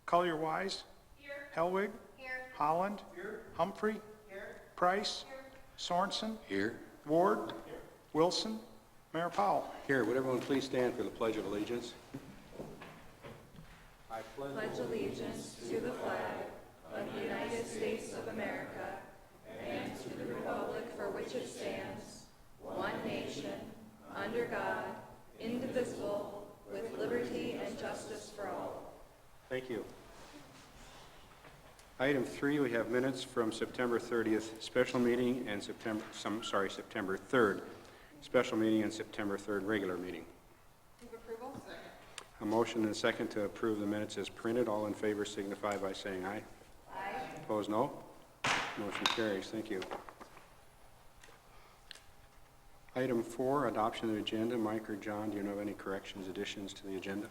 Collier-Wise. Here. Helwig. Here. Holland. Here. Humphrey. Here. Price. Here. Sorensen. Here. Ward. Here. Wilson. Mayor Powell. Here. Would everyone please stand for the Pledge of Allegiance? I pledge allegiance to the flag of the United States of America and to the republic for which it stands, one nation, under God, indivisible, with liberty and justice for all. Thank you. Item 3, we have minutes from September 30th special meeting and September 3rd special meeting and September 3rd regular meeting. Move approval. Second. A motion and a second to approve the minutes as printed. All in favor signify by saying aye. Aye. Opposed, no. Motion carries. Thank you. Item 4, adoption of the agenda. Mike or John, do you have any corrections, additions to the agenda?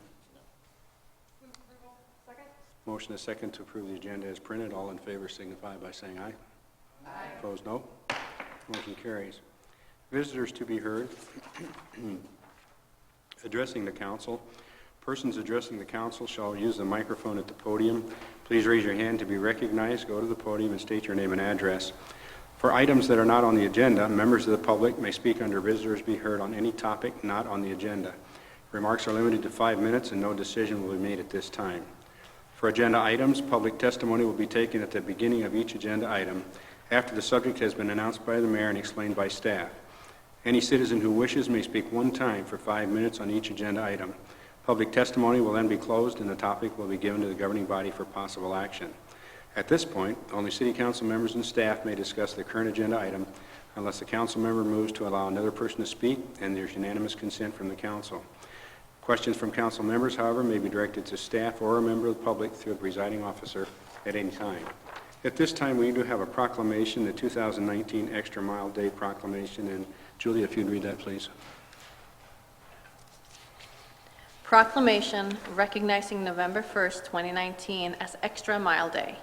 Move approval. Second. Motion and a second to approve the agenda as printed. All in favor signify by saying aye. Aye. Opposed, no. Motion carries. Visitors to be heard. Addressing the council. Persons addressing the council shall use the microphone at the podium. Please raise your hand to be recognized. Go to the podium and state your name and address. For items that are not on the agenda, members of the public may speak under visitors be heard on any topic not on the agenda. Remarks are limited to 5 minutes and no decision will be made at this time. For agenda items, public testimony will be taken at the beginning of each agenda item after the subject has been announced by the mayor and explained by staff. Any citizen who wishes may speak one time for 5 minutes on each agenda item. Public testimony will then be closed and the topic will be given to the governing body for possible action. At this point, only City Council members and staff may discuss the current agenda item unless the council member moves to allow another person to speak and there's unanimous consent from the council. Questions from council members, however, may be directed to staff or a member of the public through the presiding officer at any time. At this time, we do have a proclamation, the 2019 Extra Mile Day proclamation, and Julia, if you'd read that, please. Proclamation recognizing November 1st, 2019 as Extra Mile Day.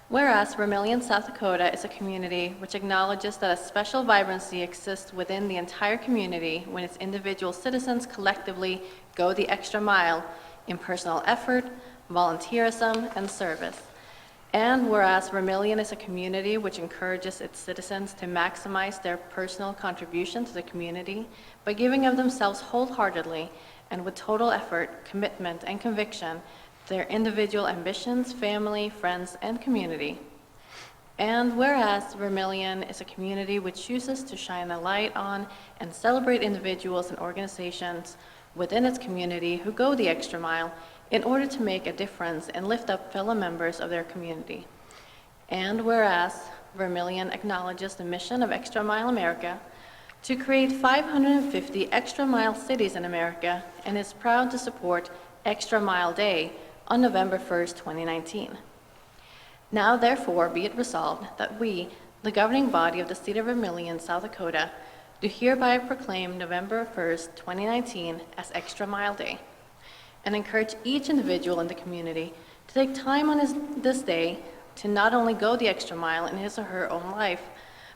Whereas Vermillion, South Dakota is a community which acknowledges that a special vibrancy exists within the entire community when its individual citizens collectively go the extra mile in personal effort, volunteerism, and service. And whereas Vermillion is a community which encourages its citizens to maximize their personal contribution to the community by giving of themselves wholeheartedly and with total effort, commitment, and conviction their individual ambitions, family, friends, and community. And whereas Vermillion is a community which chooses to shine a light on and celebrate individuals and organizations within its community who go the extra mile in order to make a difference and lift up fellow members of their community. And whereas Vermillion acknowledges the mission of Extra Mile America to create 550 extra mile cities in America and is proud to support Extra Mile Day on November 1st, 2019. Now, therefore, be it resolved that we, the governing body of the City of Vermillion, South Dakota, do hereby proclaim November 1st, 2019 as Extra Mile Day and encourage each individual in the community to take time on this day to not only go the extra mile in his or her own life,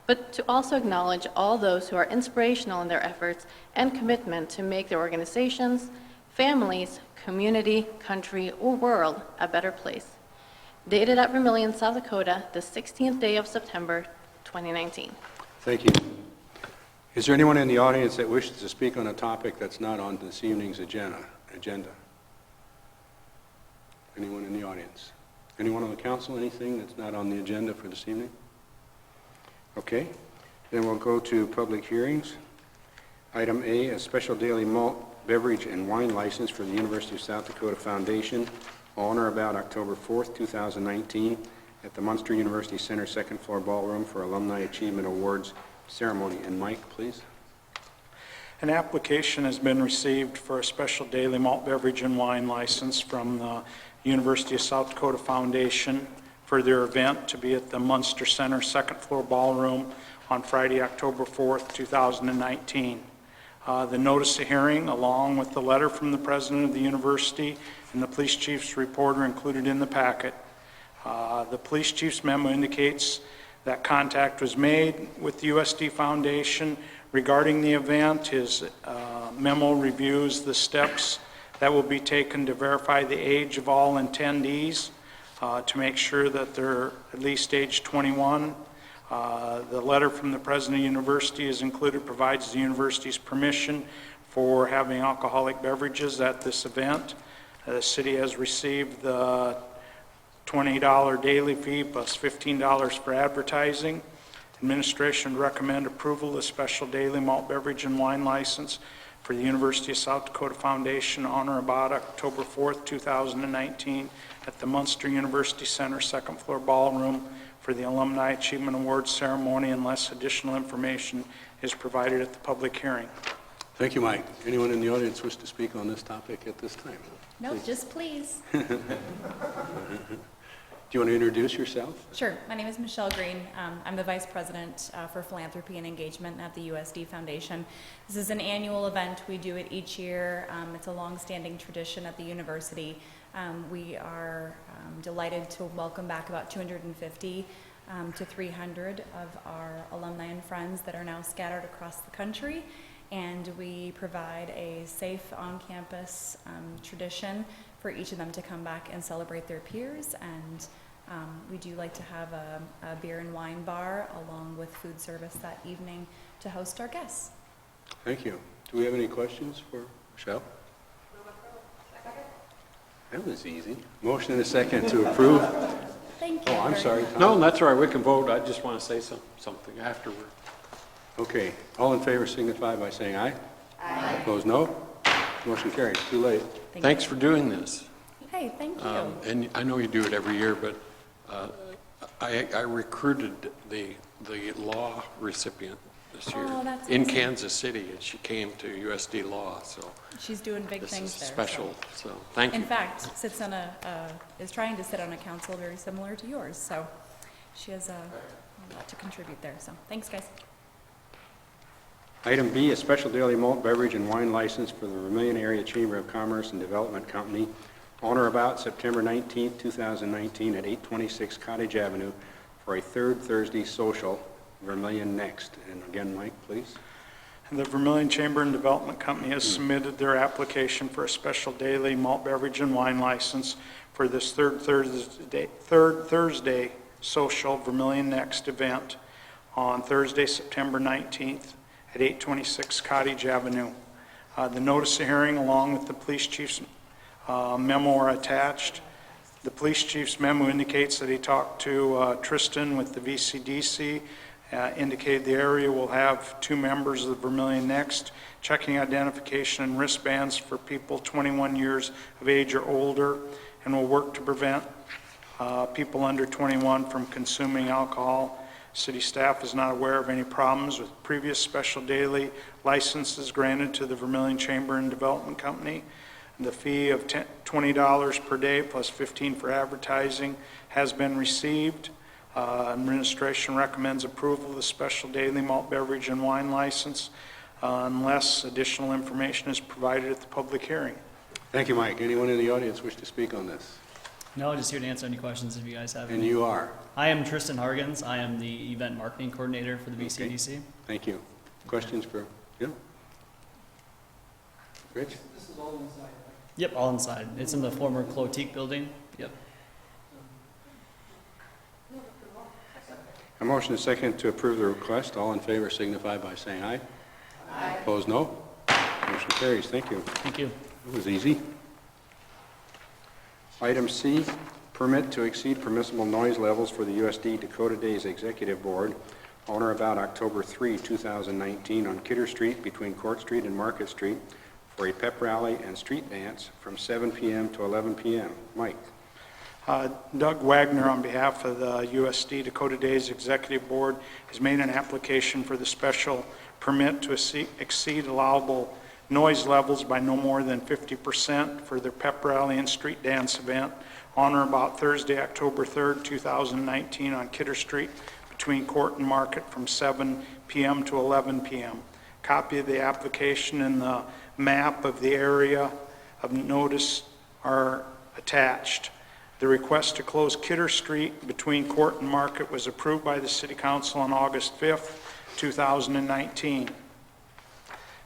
but to also acknowledge all those who are inspirational in their efforts and commitment to make their organizations, families, community, country, or world a better place. Dated at Vermillion, South Dakota, the 16th day of September, 2019. Thank you. Is there anyone in the audience that wishes to speak on a topic that's not on this evening's agenda? Anyone in the audience? Anyone on the council, anything that's not on the agenda for this evening? Okay, then we'll go to public hearings. Item A, a special daily malt beverage and wine license for the University of South Dakota Foundation on or about October 4th, 2019 at the Munster University Center second floor ballroom for Alumni Achievement Awards ceremony. And Mike, please. An application has been received for a special daily malt beverage and wine license from the University of South Dakota Foundation for their event to be at the Munster Center second floor ballroom on Friday, October 4th, 2019. The notice of hearing, along with the letter from the president of the university and the police chief's report, are included in the packet. The police chief's memo indicates that contact was made with the USD Foundation regarding the event. His memo reviews the steps That will be taken to verify the age of all attendees, to make sure that they're at least age 21. The letter from the president of the university is included, provides the university's permission for having alcoholic beverages at this event. The city has received the $20 daily fee plus $15 for advertising. Administration would recommend approval of the special daily malt beverage and wine license for the University of South Dakota Foundation on or about October 4th, 2019 at the Munster University Center, second floor ballroom for the Alumni Achievement Awards ceremony unless additional information is provided at the public hearing. Thank you, Mike. Anyone in the audience wish to speak on this topic at this time? No, just please. Do you want to introduce yourself? Sure. My name is Michelle Green. I'm the Vice President for Philanthropy and Engagement at the USD Foundation. This is an annual event. We do it each year. It's a long-standing tradition at the university. We are delighted to welcome back about 250 to 300 of our alumni and friends that are now scattered across the country. And we provide a safe on-campus tradition for each of them to come back and celebrate their peers. And we do like to have a beer and wine bar along with food service that evening to host our guests. Thank you. Do we have any questions for Michelle? That was easy. Motion and a second to approve. Thank you. Oh, I'm very sorry, much. Tom. No, that's all right, we can vote, I just want to say something afterward. Okay, all in favor signify by saying aye. Aye. Opposed, no. Motion carries. Too late. Thank Thanks you. for doing this. Hey, thank you. And I know you do it every year, but I recruited the law recipient this year Oh, that's in awesome. Kansas City, and she came to USD Law, so She's doing big this things is there. special, so thank In you. fact, sits on is trying to sit on a council very similar to yours, so she has a lot to contribute there, so thanks, guys. Item B, a special daily malt beverage and wine license for the Vermillion Area Chamber of Commerce and Development Company on or about September 19, 2019 at 826 Cottage Avenue for a third Thursday social, Vermillion Next. And again, Mike, please. And the Vermillion Chamber and Development Company has submitted their application for a special daily malt beverage and wine license for this third Thursday social Vermillion Next event on Thursday, September 19th at 826 Cottage Avenue. The notice of hearing along with the police chief's memo are attached. The police chief's memo indicates that he talked to Tristan with the VCDC, indicated the area will have 2 members of the Vermillion Next, checking identification and wristbands for people 21 years of age or older, and will work to prevent people under 21 from consuming alcohol. City staff is not aware of any problems with previous special daily licenses granted to the Vermillion Chamber and Development Company. The fee of $20 per day plus $15 for advertising has been received. Administration recommends approval of the special daily malt beverage and wine license unless additional information is provided at the public hearing. Thank you, Mike. Anyone in the audience wish to speak on this? No, just here to answer any questions if you guys have And any. you are. I am Tristan Hargens. I am the event marketing coordinator for the Okay. VCDC. Thank you. Questions for Jim? Rich? Yep, all inside. It's in the former Clotique building. Yep. A motion and a second to approve the request. All in favor signify by saying aye. Aye. Opposed, no. Motion carries. Thank you. Thank you. That was easy. Item C, permit to exceed permissible noise levels for the USD Dakota Days Executive Board on or about October 3, 2019 on Kidder Street between Court Street and Market Street for a pep rally and street dance from 7 p.m. to 11 p.m. Mike. Doug Wagner, on behalf of the USD Dakota Days Executive Board, has made an application for the special permit to exceed allowable noise levels by no more than 50% for their pep rally and street dance event on or about Thursday, October 3rd, 2019 on Kidder Street between Court and Market from 7 p.m. to 11 p.m. Copy of the application and the map of the area of notice are attached. The request to close Kidder Street between Court and Market was approved by the City Council on August 5th, 2019.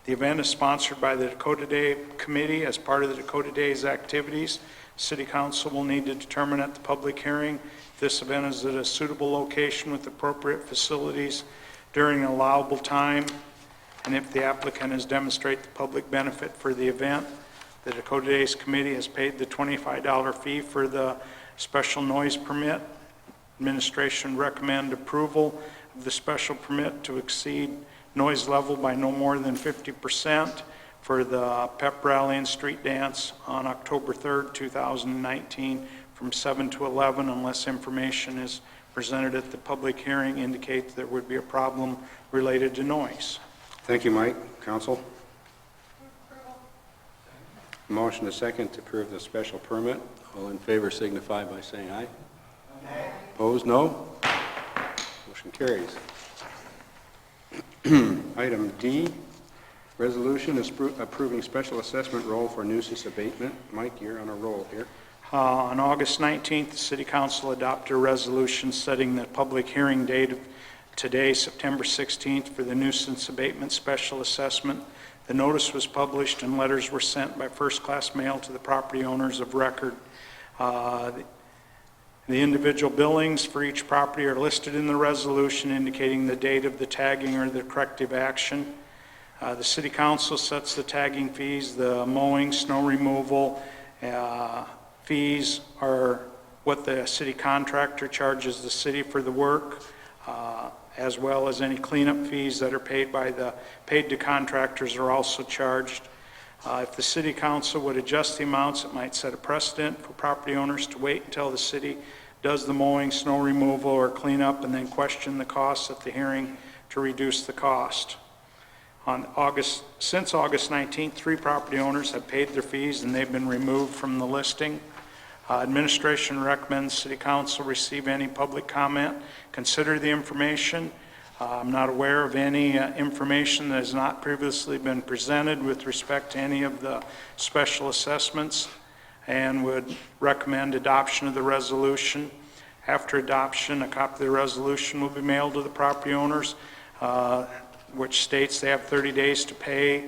The event is sponsored by the Dakota Day Committee as part of the Dakota Day's activities. City Council will need to determine at the public hearing if this event is at a suitable location with appropriate facilities during an allowable time, and if the applicant has demonstrated the public benefit for the event. The Dakota Days Committee has paid the $25 fee for the special noise permit. Administration recommend approval of the special permit to exceed noise level by no more than 50% for the pep rally and street dance on October 3rd, 2019 from 7 to 11 unless information is presented at the public hearing indicates there would be a problem related to noise. Thank you, Mike. Council? Motion is second to approve the special permit. All in favor signify by saying aye. Aye. Opposed, no. Motion carries. Item D, resolution is approving special assessment roll for nuisance abatement. Mike, you're on a roll here. On August 19th, the City Council adopted a resolution setting the public hearing date of today, September 16th, for the nuisance abatement special assessment. The notice was published and letters were sent by first-class mail to the property owners of record. The individual billings for each property are listed in the resolution indicating the date of the tagging or the corrective action. The City Council sets the tagging fees. The mowing, snow removal fees are what the city contractor charges the city for the work, as well as any cleanup fees that are paid to contractors are also charged. If the City Council would adjust the amounts, it might set a precedent for property owners to wait until the city does the mowing, snow removal, or cleanup and then question the costs at the hearing to reduce the cost. Since August 19th, 3 property owners have paid their fees and they've been removed from the listing. Administration recommends City Council receive any public comment, consider the information. I'm not aware of any information that has not previously been presented with respect to any of the special assessments and would recommend adoption of the resolution. After adoption, a copy of the resolution will be mailed to the property owners, which states they have 30 days to pay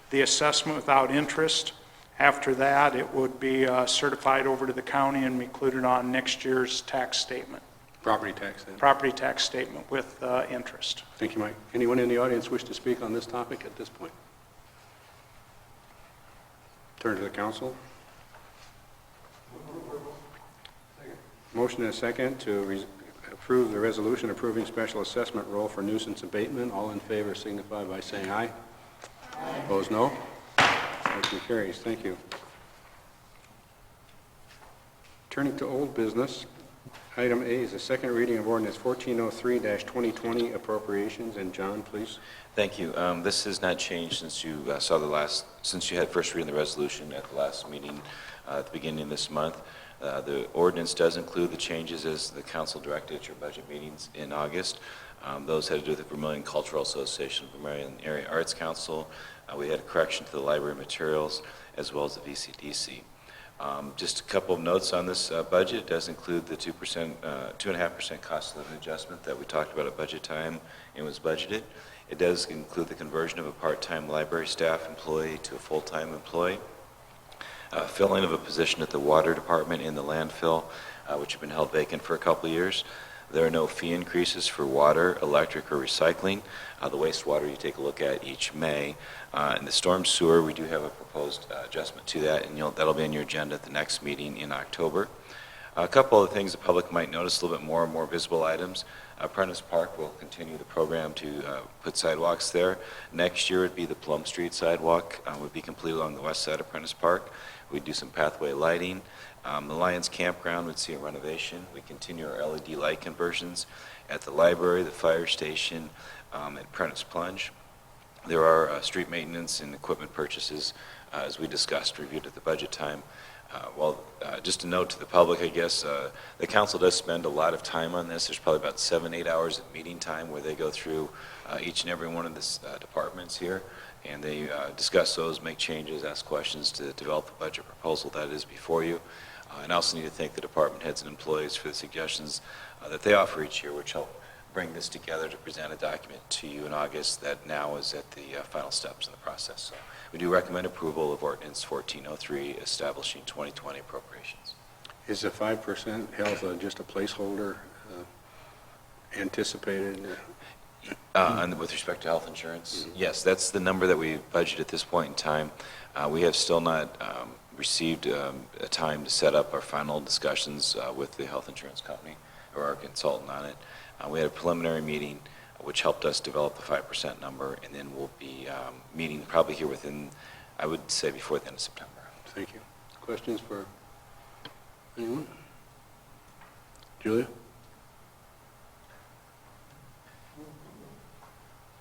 the assessment without interest. After that, it would be certified over to the county and included on next year's tax statement. Property tax then. Property tax statement with interest. Thank you, Mike. Anyone in the audience wish to speak on this topic at this point? Turn to the council. Motion and a second to approve the resolution approving special assessment roll for nuisance abatement. All in favor signify by saying aye. Aye. Opposed, no. Motion carries. Thank you. Turning to old business, item A is the second reading of ordinance 1403-2020 appropriations. And John, please. Thank you. This has not changed since you since you had first reading the resolution at the last meeting at the beginning of this month. The ordinance does include the changes as the council directed at your budget meetings in August. Those had to do with the Vermillion Cultural Association, Vermillion Area Arts Council. We had a correction to the library materials as well as the VCDC. Just a couple of notes on this budget. It does include the 2.5% cost of living adjustment that we talked about at budget time and was budgeted. It does include the conversion of a part-time library staff employee to a full-time employee. Filling of a position at the water department in the landfill, which have been held vacant for a couple of years. There are no fee increases for water, electric, or recycling. The wastewater you take a look at each May. And the storm sewer, we do have a proposed adjustment to that, and that'll be on your agenda at the next meeting in October. A couple of things the public might notice, a little bit more visible items. Prentice Park will continue the program to put sidewalks there. Next year would be the Plum Street sidewalk would be completed along the west side of Prentice Park. We'd do some pathway lighting. The Lions Campground would see a renovation. We continue our LED light conversions at the library, the fire station, at Prentice Plunge. There are street maintenance and equipment purchases, as we discussed, reviewed at the budget time. Just a note to the public, I guess, the council does spend a lot of time on this. There's probably about 7-8 hours of meeting time where they go through each and every one of the departments here, and they discuss those, make changes, ask questions to develop the budget proposal that is before you. And I also need to thank the department heads and employees for the suggestions that they offer each year, which help bring this together to present a document to you in August that now is at the final steps in the process. So we do recommend approval of Ordinance 1403 establishing 2020 appropriations. Is the 5% health just a placeholder anticipated? And with respect to health insurance, yes, that's the number that we budget at this point in time. We have still not received a time to set up our final discussions with the health insurance company or our consultant on it. We had a preliminary meeting which helped us develop the 5% number, and then we'll be meeting probably here within, I would say, before the end of September. Thank you. Questions for anyone? Julia?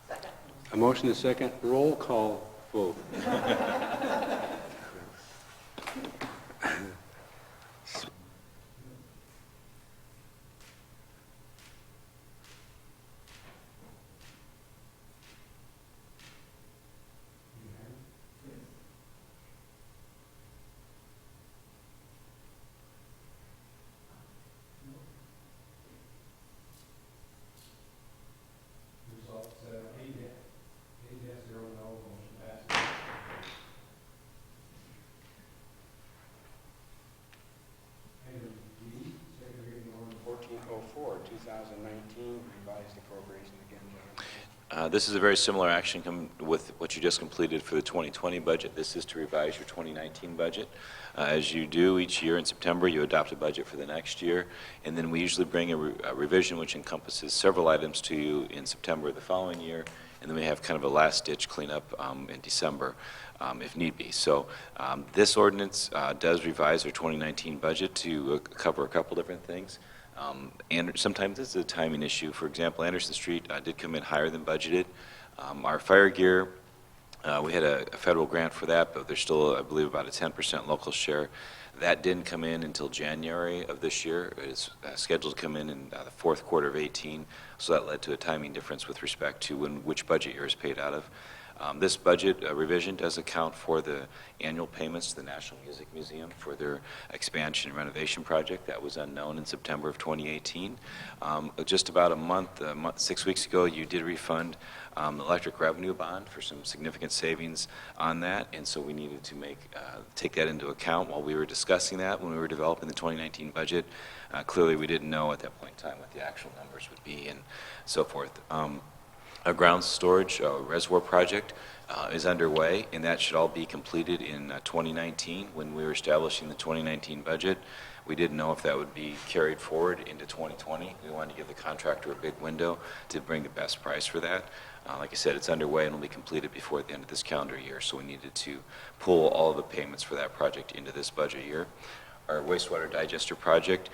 Second. A motion is second. Roll call vote. Item D, second reading ordinance 1404, 2019, revised appropriation again, John. This is a very similar action with what you just completed for the 2020 budget. This is to revise your 2019 budget. As you do each year in September, you adopt a budget for the next year, and then we usually bring a revision which encompasses several items to you in September of the following year, and then we have kind of a last-ditch cleanup in December if need be. So this ordinance does revise our 2019 budget to cover a couple different things. And sometimes this is a timing issue. For example, Anderson Street did come in higher than budgeted. Our fire gear, we had a federal grant for that, but there's still, I believe, about a 10% local share. That didn't come in until January of this year. It's scheduled to come in the fourth quarter of 18, so that led to a timing difference with respect to which budget year is paid out of. This budget revision does account for the annual payments to the National Music Museum for their expansion and renovation project. That was unknown in September of 2018. Just about a month, 6 weeks ago, you did refund the electric revenue bond for some significant savings on that, and so we needed to take that into account while we were discussing that when we were developing the 2019 budget. Clearly, we didn't know at that point in time what the actual numbers would be and so forth. A ground storage reservoir project is underway, and that should all be completed in 2019. When we were establishing the 2019 budget, we didn't know if that would be carried forward into 2020. We wanted to give the contractor a big window to bring the best price for that. Like I said, it's underway and will be completed before the end of this calendar year, so we needed to pull all of the payments for that project into this budget year. Our wastewater digester project,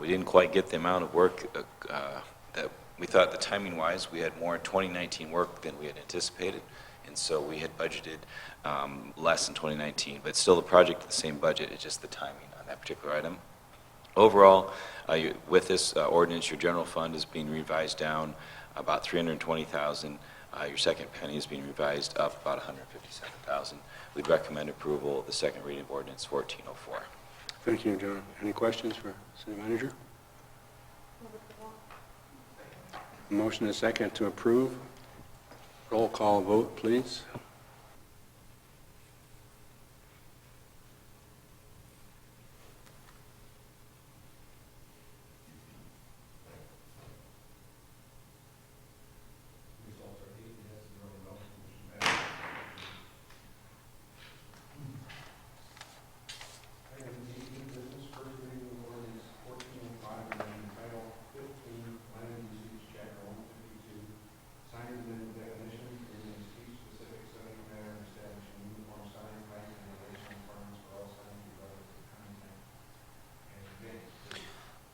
we didn't quite get the amount of work that we thought, the timing-wise, we had more in 2019 work than we had anticipated, and so we had budgeted less in 2019, but still the project at the same budget, it's just the timing on that particular item. Overall, with this ordinance, your general fund is being revised down about $320,000. Your second penny is being revised up about $157,000. We'd recommend approval of the second reading of ordinance 1404. Thank you, John. Any questions for City Manager? Motion is second to approve. Roll call vote, please.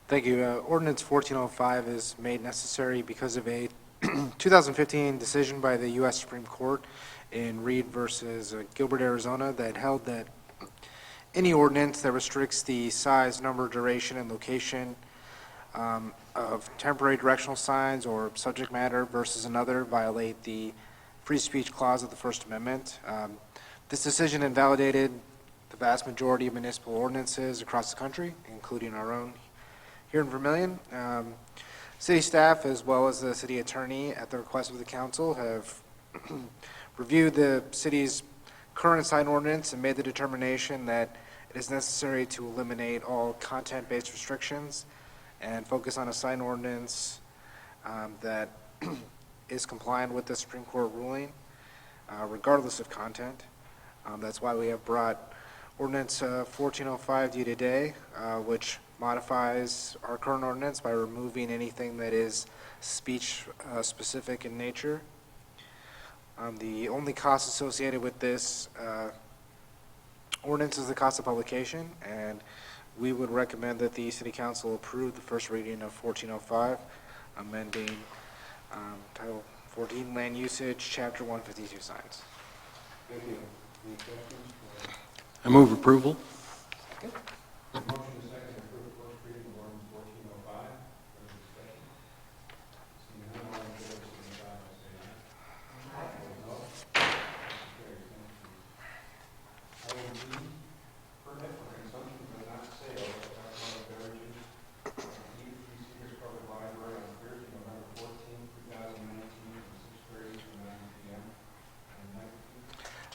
Thank you. Ordinance 1405 is made necessary because of a 2015 decision by the U.S. Supreme Court in Reed versus Gilbert, Arizona, that held that any ordinance that restricts the size, number, duration, and location of temporary directional signs or subject matter versus another violate the free speech clause of the First Amendment. This decision invalidated the vast majority of municipal ordinances across the country, including our own here in Vermillion. City staff, as well as the city attorney, at the request of the council, have reviewed the city's current sign ordinance and made the determination that it is necessary to eliminate all content-based restrictions and focus on a sign ordinance that is compliant with the Supreme Court ruling, regardless of content. That's why we have brought Ordinance 1405 to you today, which modifies our current ordinance by removing anything that is speech-specific in nature. The only cost associated with this ordinance is the cost of publication, and we would recommend that the City Council approve the first reading of 1405, amending Title 14 Land Usage, Chapter 152 Signs. Thank you. Any questions? I move approval. Motion is second to approve the first reading of ordinance 1405. Further discussion? Seeing none, all in favor, signify by saying aye. Aye. Opposed, no. Motion carries. Thank you. Item D, permit for consumption but not sale of alcoholic beverages at the E3 Cedars Public Library on Thursday, November 14th, 2019, from 6:30 to 9 p.m. And Mike,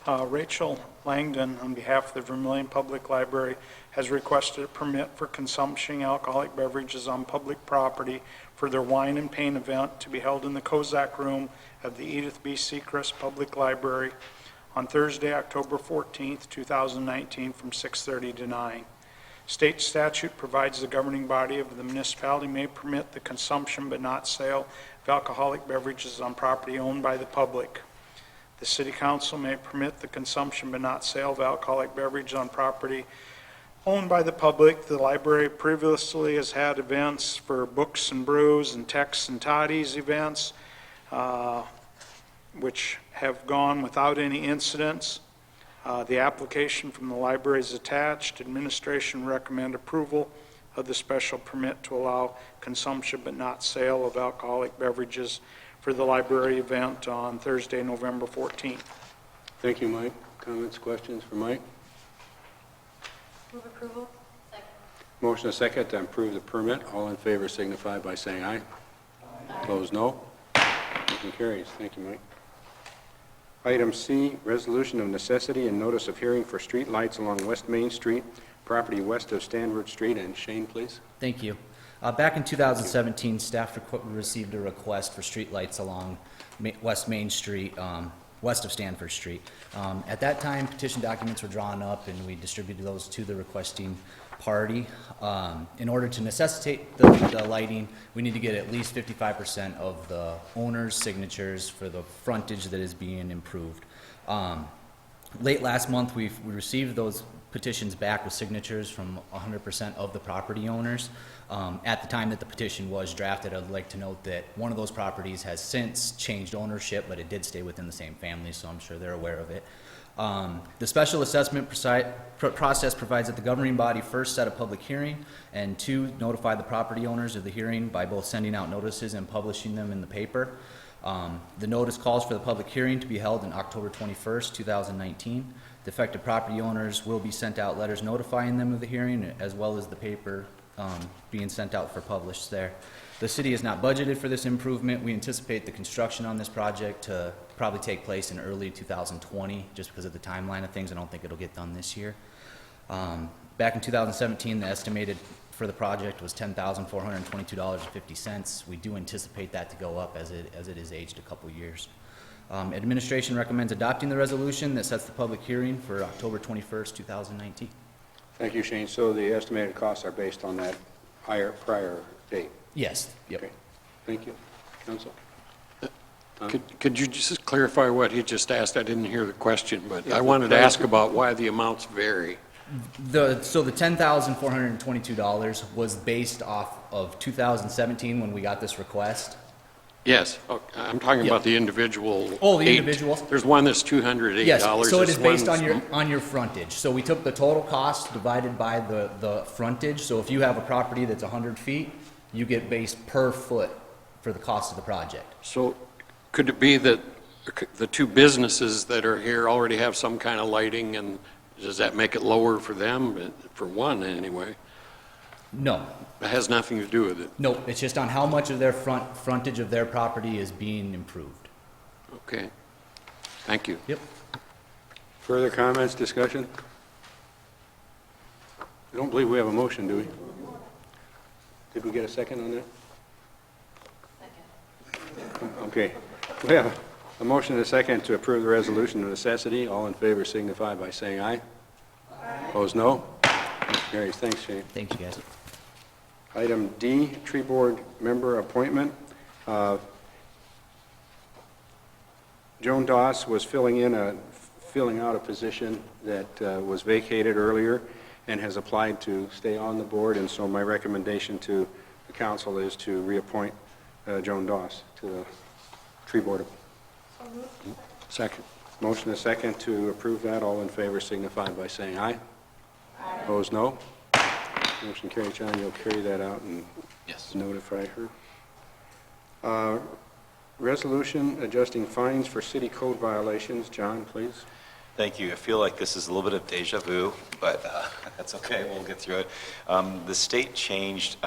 please. Rachel Langdon, on behalf of the Vermillion Public Library, has requested a permit for consumption alcoholic beverages on public property for their wine and paint event to be held in the Kozak Room of the Edith B. Sechrist Public Library on Thursday, October 14th, 2019, from 6:30 to 9. State statute provides the governing body of the municipality may permit the consumption but not sale of alcoholic beverages on property owned by the public. The City Council may permit the consumption but not sale of alcoholic beverage on property owned by the public. The library previously has had events for Books and Brews and Tex and Toddy's events, which have gone without any incidents. The application from the library is attached. Administration recommend approval of the special permit to allow consumption but not sale of alcoholic beverages for the library event on Thursday, November 14th. Thank you, Mike. Comments, questions for Mike? Move approval. Second. Motion is second to approve the permit. All in favor signify by saying aye. Opposed, no. Motion carries. Thank you, Mike. Item C, resolution of necessity and notice of hearing for street lights along West Main Street, property west of Stanford Street. And Shane, please. Thank you. Back in 2017, staff received a request for streetlights along West Main Street, west of Stanford Street. At that time, petition documents were drawn up, and we distributed those to the requesting party. In order to necessitate the lighting, we need to get at least 55% of the owner's signatures for the frontage that is being improved. Late last month, we received those petitions back with signatures from 100% of the property owners. At the time that the petition was drafted, I'd like to note that one of those properties has since changed ownership, but it did stay within the same family, so I'm sure they're aware of it. The special assessment process provides that the governing body first set a public hearing, and two, notify the property owners of the hearing by both sending out notices and publishing them in the paper. The notice calls for the public hearing to be held on October 21st, 2019. The affected property owners will be sent out letters notifying them of the hearing, as well as the paper being sent out for publish there. The city is not budgeted for this improvement. We anticipate the construction on this project to probably take place in early 2020, just because of the timeline of things. I don't think it'll get done this year. Back in 2017, the estimated for the project was $10,422.50. We do anticipate that to go up as it is aged a couple years. Administration recommends adopting the resolution that sets the public hearing for October 21st, 2019. Thank you, Shane. So the estimated costs are based on that prior date? Yes. Yep. Okay. Thank you. Council? Could you just clarify what he just asked? I didn't hear the question, but Yeah, I wanted to ask about why the amounts vary. So the $10,422 was based off of 2017 when we got this request. Yes, I'm talking Yeah. about the individual. Oh, the eight. individuals? There's one that's $208. Yes, so it is There's based one on your frontage. So we took the total cost divided by the frontage. So if you have a property that's 100 feet, you get based per foot for the cost of the project. So could it be that the two businesses that are here already have some kind of lighting, and does that make it lower for them, for one anyway? No, It has nothing to do with it. no, it's just on how much of their frontage of their property is being improved. Okay. Thank you. Yep. Further comments, discussion? I don't believe we have a motion, do we? Did we get a second on that? Second. Okay. We have a motion and a second to approve the resolution of necessity. All in favor signify by saying aye. Aye. Opposed, no. Motion carries. Thanks, Shane. Thank you, guys. Item D, Tree Board Member Appointment. Joan Doss was filling out a position that was vacated earlier and has applied to stay on the board, and so my recommendation to the council is to reappoint Joan Doss to the Tree Board. Second. Motion and a second to approve that. All in favor signify by saying aye. Aye. Opposed, no. Motion carried. John, you'll carry that out and Yes. notify her. Resolution adjusting fines for city code violations. John, please. Thank you. I feel like this is a little bit of deja vu, but that's okay. We'll get through it. The state changed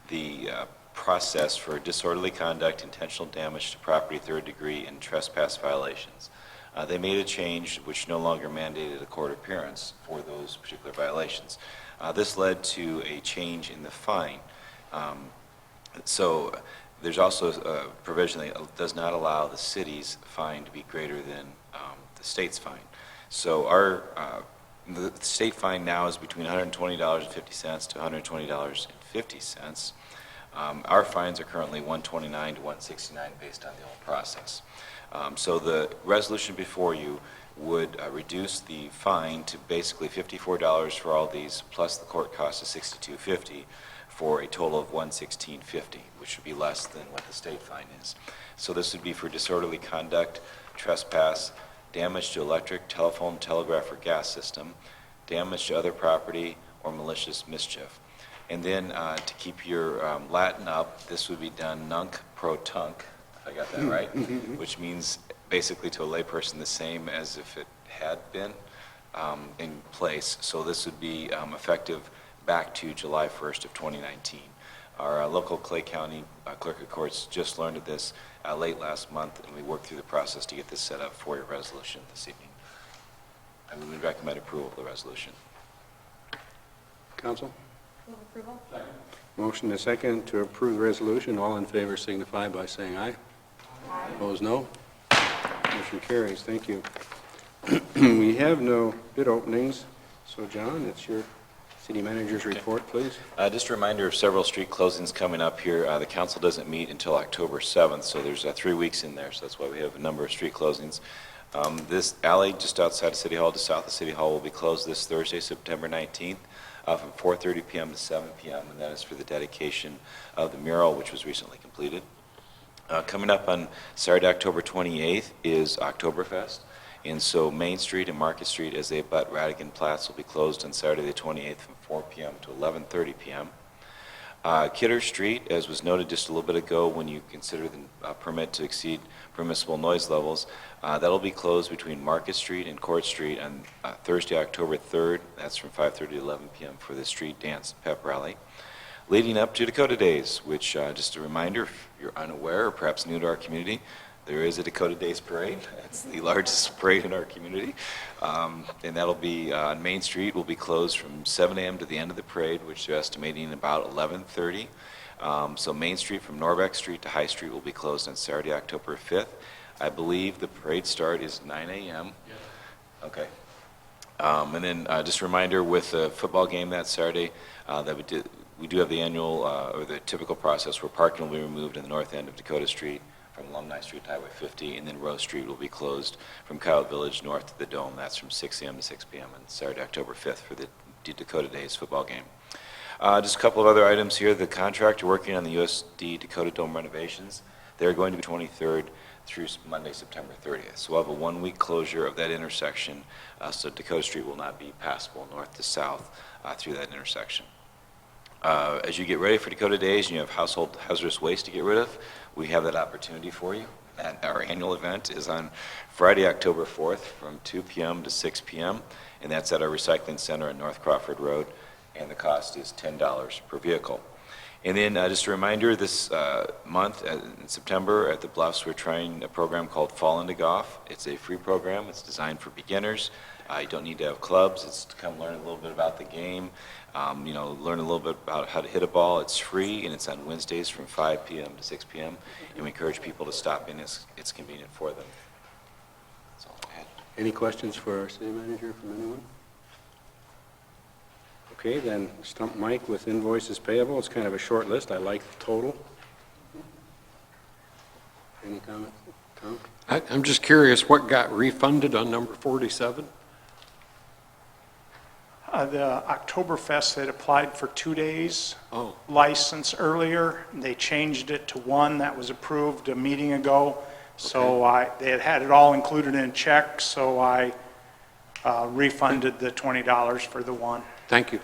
the process for disorderly conduct, intentional damage to property, third degree, and trespass violations. They made a change which no longer mandated a court appearance for those particular violations. This led to a change in the fine. So there's also a provision that does not allow the city's fine to be greater than the state's fine. So the state fine now is between $120.50 to $120.50. Our fines are currently $129 to $169 based on the old process. So the resolution before you would reduce the fine to basically $54 for all these, plus the court cost of $62.50, for a total of $116.50, which would be less than what the state fine is. So this would be for disorderly conduct, trespass, damage to electric, telephone, telegraph, or gas system, damage to other property, or malicious mischief. And then to keep your Latin up, this would be done nunc pro tunc, if I got that right, which means basically to a layperson the same as if it had been in place. So this would be effective back to July 1st of 2019. Our local Clay County Clerk of Courts just learned of this late last month, and we worked through the process to get this set up for your resolution this evening. And we would recommend approval of the resolution. Council? Move approval? Motion and second to approve the resolution. All in favor signify by saying aye. Aye. Opposed, no. Motion carries. Thank you. We have no bid openings, so John, it's your city manager's report, please. Just a reminder of several street closings coming up here. The council doesn't meet until October 7th, so there's 3 weeks in there, so that's why we have a number of street closings. This alley just outside of City Hall to south of City Hall will be closed this Thursday, September 19th, from 4:30 p.m. to 7 p.m., and that is for the dedication of the mural, which was recently completed. Coming up on Saturday, October 28th is Oktoberfest, and so Main Street and Market Street, as they abut Radigan Platz, will be closed on Saturday the 28th from 4 p.m. to 11:30 p.m. Kidder Street, as was noted just a little bit ago, when you consider the permit to exceed permissible noise levels, that'll be closed between Market Street and Court Street on Thursday, October 3rd. That's from 5:30 to 11 p.m. for the street dance pep rally. Leading up to Dakota Days, which, just a reminder, if you're unaware or perhaps new to our community, there is a Dakota Days Parade. It's the largest parade in our community. And that'll be on Main Street, will be closed from 7 a.m. to the end of the parade, which they're estimating about 11:30. So Main Street from Norbeck Street to High Street will be closed on Saturday, October 5th. I believe the parade start is 9 a.m. Yes. Okay. And then just a reminder with the football game that Saturday, that we do have the annual, or the typical process where parking will be removed in the north end of Dakota Street from Alumni Street to Highway 50, and then Rose Street will be closed from Coyote Village north to the Dome. That's from 6 a.m. to 6 p.m. on Saturday, October 5th for the Dakota Days football game. Just a couple of other items here. The contractor working on the USD Dakota Dome renovations, they're going to be 23rd through Monday, September 30th. So we'll have a 1-week closure of that intersection, so Dakota Street will not be passable north to south through that intersection. As you get ready for Dakota Days and you have household hazardous waste to get rid of, we have that opportunity for you. And our annual event is on Friday, October 4th from 2 p.m. to 6 p.m., and that's at our recycling center on North Crawford Road. and the cost is $10 per vehicle. And then just a reminder, this month in September at the Bluffs, we're trying a program called Fall into Golf. It's a free program. It's designed for beginners. You don't need to have clubs. It's to come learn a little bit about the game, learn a little bit about how to hit a ball. It's free, and it's on Wednesdays from 5 p.m. to 6 p.m., and we encourage people to stop in. It's convenient for them. That's all I had. Any questions for our city manager from anyone? Okay, then stump Mike with invoices payable. It's kind of a short list. I like the total. Any comment, Tom? I'm just curious, what got refunded on number 47? The Oktoberfest had applied for 2 days Oh, license earlier. They changed it to 1 that was approved a meeting ago. So they had it all included in a check, so I refunded the $20 for the 1. thank you.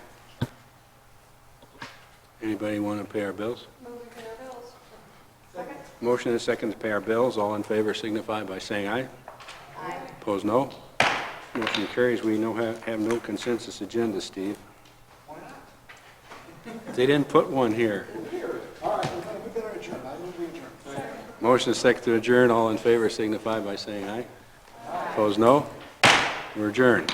Anybody want to pay our bills? Motion and a second to pay our bills. All in favor signify by saying aye. Aye. Opposed, no. Motion carries. We have no consensus agenda, Steve. Why not? They didn't put one here. All right, we better adjourn. I move we adjourn. Motion and a second to adjourn. All in favor signify by saying aye. Aye. Opposed, no. We're adjourned.